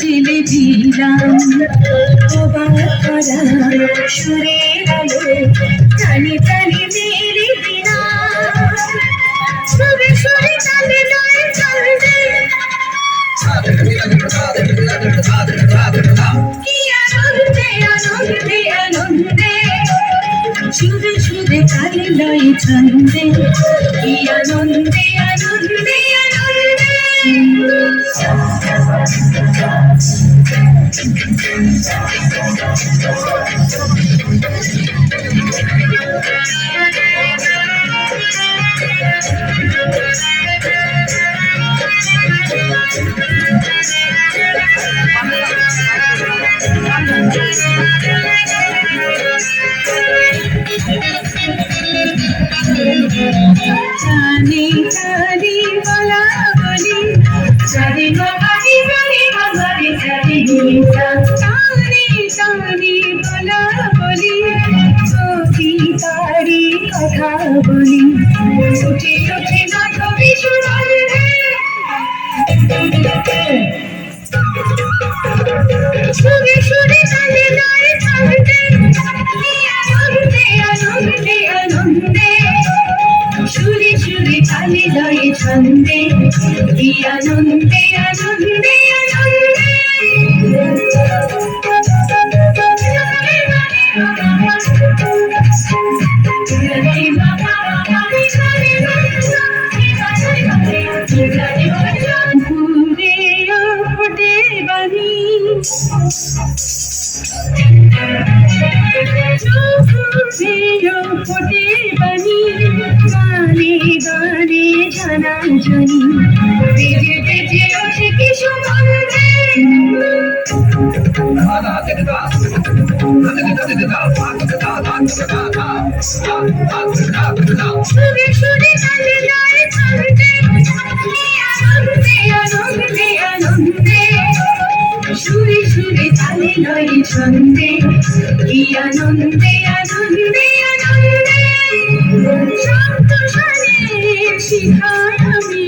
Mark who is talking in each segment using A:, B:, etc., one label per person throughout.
A: জেলে দিলাম অবাক করা সুরে আলো টানি টানি মেরে দিলাম সুরে সুরে তালে লয়ে চলবে কি আনন্দে আনন্দে আনন্দে সুরে সুরে তালে লয়ে চলবে কি আনন্দে আনন্দে আনন্দে জানি জানি বলা বলি জানি বাবারি জানি বাবারি জানি জানি জানি বলা বলি সখী তারি কথা বলি উঠে উঠে মাধবী সুরার সুরে সুরে তালে লয়ে চলবে আনন্দে আনন্দে আনন্দে সুরে সুরে তালে লয়ে ছন্দে কি আনন্দে আনন্দে আনন্দে ফোটে বাণী ফোটে বাণী গানে গানে জানা জানি বেজে বেজে ওঠে কি সুগন্ধে সুরে সুরে তালে লয়ে চলবে আনন্দে আনন্দে আনন্দে সুরে সুরে তালে লয়ে ছন্দে কি আনন্দে আনন্দে আনন্দে শান্ত সারের শিখায় আমি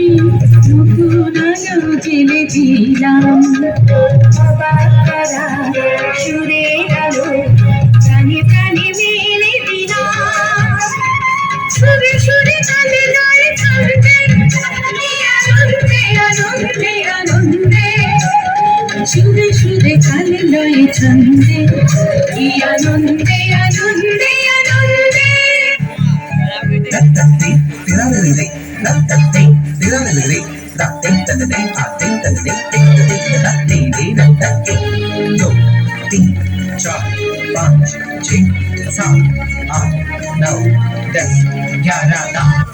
A: নতুন আলো জেলে দিলাম অবাক করা সুরে আলো প্রাণে প্রাণে মেলে দিলাম সুরে সুরে তালে লয়ে চলবে আনন্দে আনন্দে আনন্দে সুরে সুরে তালে লয়ে ছন্দে কি আনন্দে আনন্দে আনন্দে
B: પાંચ, છ, સાત, આઠ, નવ, 10, 11,